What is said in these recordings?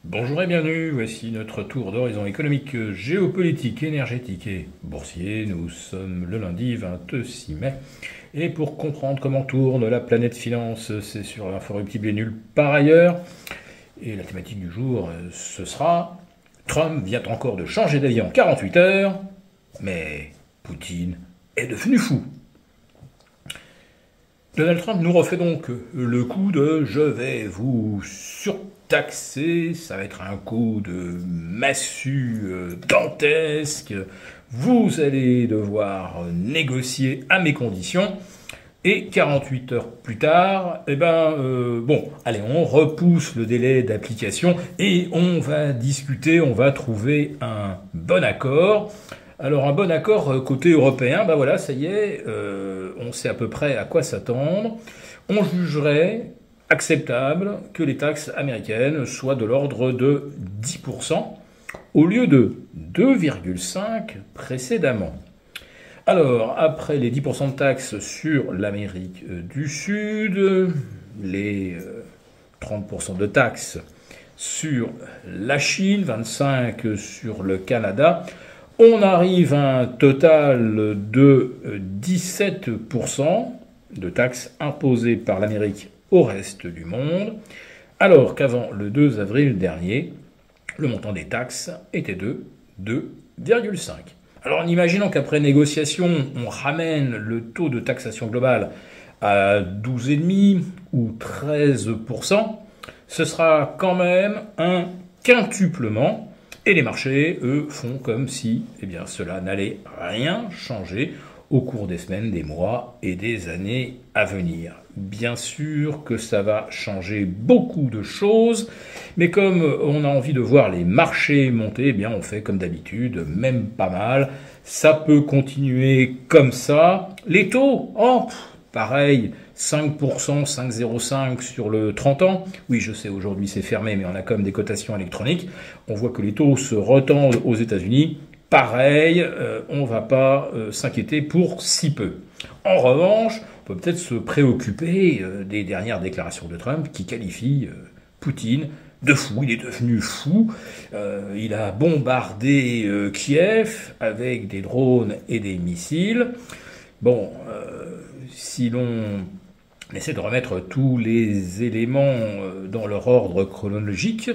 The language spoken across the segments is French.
Bonjour et bienvenue, voici notre tour d'horizon économique, géopolitique, énergétique et boursier. Nous sommes le lundi 26 mai. Et pour comprendre comment tourne la planète finance, c'est sur l'inforruptible et nulle par ailleurs. Et la thématique du jour, ce sera Trump vient encore de changer d'avis en 48 heures, mais Poutine est devenu fou. Donald Trump nous refait donc le coup de je vais vous surtaxer, ça va être un coup de massue dantesque, vous allez devoir négocier à mes conditions. Et 48 heures plus tard, allez, on repousse le délai d'application et on va discuter, on va trouver un bon accord. Alors un bon accord côté européen, ça y est, on sait à peu près à quoi s'attendre. On jugerait acceptable que les taxes américaines soient de l'ordre de 10% au lieu de 2,5% précédemment. Alors, après les 10% de taxes sur l'Amérique du Sud, les 30% de taxes sur la Chine, 25% sur le Canada, on arrive à un total de 17% de taxes imposées par l'Amérique au reste du monde, alors qu'avant le 2 avril dernier, le montant des taxes était de 2,5%. Alors imaginons qu'après négociation, on ramène le taux de taxation globale à 12,5 ou 13%, ce sera quand même un quintuplement. Et les marchés, eux, font comme si cela n'allait rien changer au cours des semaines, des mois et des années à venir. Bien sûr que ça va changer beaucoup de choses, mais comme on a envie de voir les marchés monter, on fait comme d'habitude, même pas mal. Ça peut continuer comme ça. Les taux, pareil, 5%, 5,05 sur le 30 ans. Oui, je sais, aujourd'hui c'est fermé, mais on a quand même des cotations électroniques. On voit que les taux se retendent aux États-Unis. Pareil, on ne va pas s'inquiéter pour si peu. En revanche, on peut peut-être se préoccuper des dernières déclarations de Trump qui qualifient Poutine de fou. Il est devenu fou. Il a bombardé Kiev avec des drones et des missiles. Si l'on essaie de remettre tous les éléments dans leur ordre chronologique,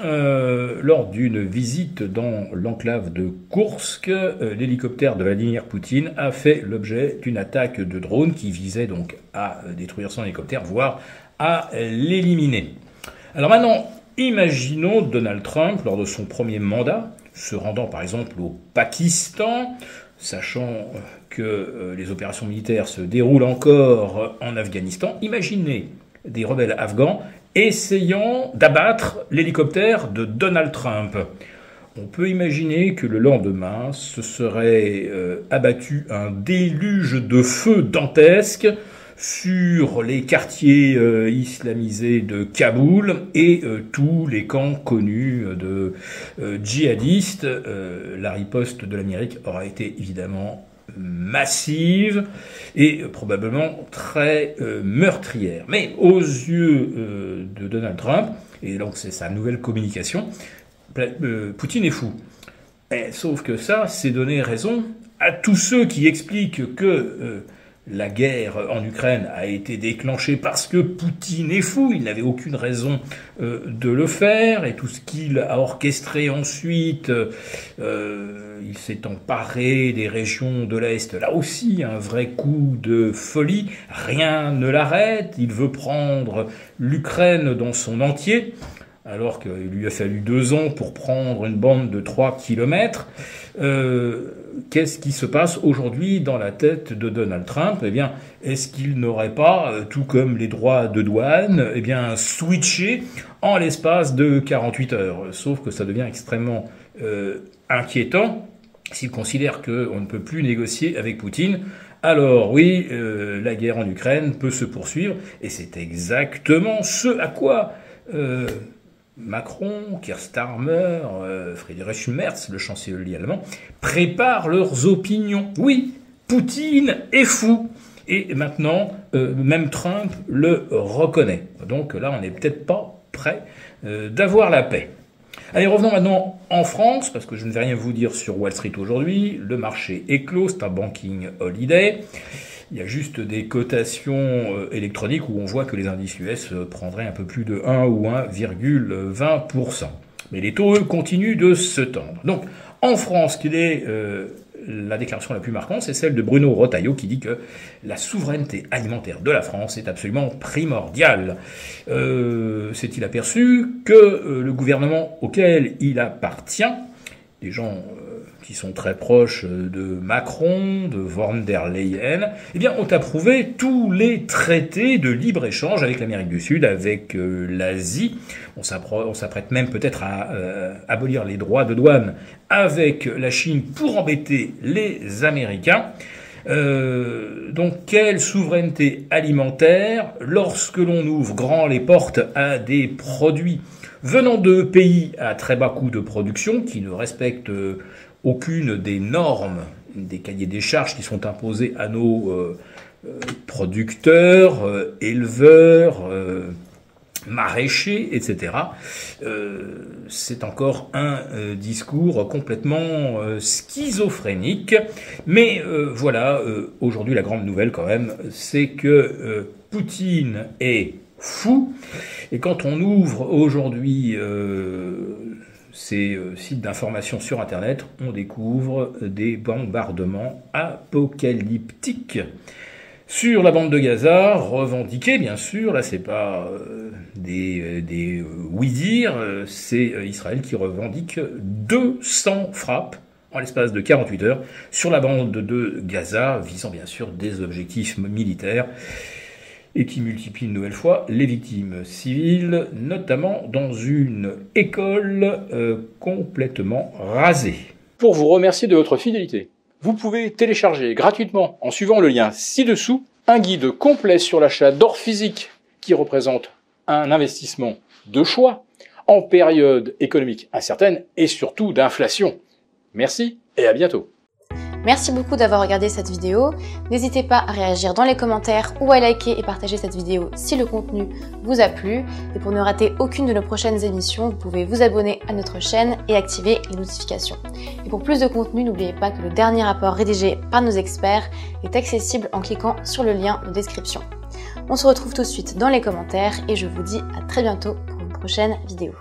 lors d'une visite dans l'enclave de Koursk, l'hélicoptère de Vladimir Poutine a fait l'objet d'une attaque de drone qui visait donc à détruire son hélicoptère, voire à l'éliminer. Alors maintenant, imaginons Donald Trump, lors de son premier mandat, se rendant par exemple au Pakistan, sachant que les opérations militaires se déroulent encore en Afghanistan. Imaginez des rebelles afghans essayant d'abattre l'hélicoptère de Donald Trump. On peut imaginer que le lendemain, ce serait abattu un déluge de feu dantesque sur les quartiers islamisés de Kaboul et tous les camps connus de djihadistes. La riposte de l'Amérique aura été évidemment massive et probablement très meurtrière. Mais aux yeux de Donald Trump, et donc c'est sa nouvelle communication, Poutine est fou. Sauf que ça, c'est donner raison à tous ceux qui expliquent que la guerre en Ukraine a été déclenchée parce que Poutine est fou, il n'avait aucune raison de le faire, et tout ce qu'il a orchestré ensuite, il s'est emparé des régions de l'Est, là aussi un vrai coup de folie, rien ne l'arrête, il veut prendre l'Ukraine dans son entier, alors qu'il lui a fallu 2 ans pour prendre une bande de 3 kilomètres. Qu'est-ce qui se passe aujourd'hui dans la tête de Donald Trump ? Est-ce qu'il n'aurait pas, tout comme les droits de douane, switché en l'espace de 48 heures ? Sauf que ça devient extrêmement inquiétant s'il considère qu'on ne peut plus négocier avec Poutine. Alors oui, la guerre en Ukraine peut se poursuivre, et c'est exactement ce à quoi Macron, Keir Starmer, Friedrich Merz, le chancelier allemand, préparent leurs opinions. Oui, Poutine est fou. Et maintenant, même Trump le reconnaît. Donc là, on n'est peut-être pas près d'avoir la paix. Allez, revenons maintenant en France, parce que je ne vais rien vous dire sur Wall Street aujourd'hui. Le marché est clos, c'est un banking holiday. Il y a juste des cotations électroniques où on voit que les indices US prendraient un peu plus de 1 ou 1,20%. Mais les taux, eux, continuent de se tendre. Donc, en France, quelle est la déclaration la plus marquante? C'est celle de Bruno Retailleau qui dit que la souveraineté alimentaire de la France est absolument primordiale. S'est-il aperçu que le gouvernement auquel il appartient, des gens qui sont très proches de Macron, de von der Leyen, eh bien, ont approuvé tous les traités de libre-échange avec l'Amérique du Sud, avec l'Asie. On s'apprête même peut-être à abolir les droits de douane avec la Chine pour embêter les Américains. Donc, quelle souveraineté alimentaire lorsque l'on ouvre grand les portes à des produits venant de pays à très bas coût de production qui ne respectent aucune des normes, des cahiers des charges qui sont imposés à nos producteurs, éleveurs, maraîchers, etc. C'est encore un discours complètement schizophrénique. Mais voilà, aujourd'hui la grande nouvelle quand même, c'est que Poutine est fou. Et quand on ouvre aujourd'hui ces sites d'information sur Internet, on découvre des bombardements apocalyptiques sur la bande de Gaza, revendiqués bien sûr. Là, c'est pas des oui-dire, c'est Israël qui revendique 200 frappes en l'espace de 48 heures sur la bande de Gaza, visant bien sûr des objectifs militaires, et qui multiplie une nouvelle fois les victimes civiles, notamment dans une école complètement rasée. Pour vous remercier de votre fidélité, vous pouvez télécharger gratuitement, en suivant le lien ci-dessous, un guide complet sur l'achat d'or physique qui représente un investissement de choix en période économique incertaine et surtout d'inflation. Merci et à bientôt. Merci beaucoup d'avoir regardé cette vidéo. N'hésitez pas à réagir dans les commentaires ou à liker et partager cette vidéo si le contenu vous a plu. Et pour ne rater aucune de nos prochaines émissions, vous pouvez vous abonner à notre chaîne et activer les notifications. Et pour plus de contenu, n'oubliez pas que le dernier rapport rédigé par nos experts est accessible en cliquant sur le lien de description. On se retrouve tout de suite dans les commentaires et je vous dis à très bientôt pour une prochaine vidéo.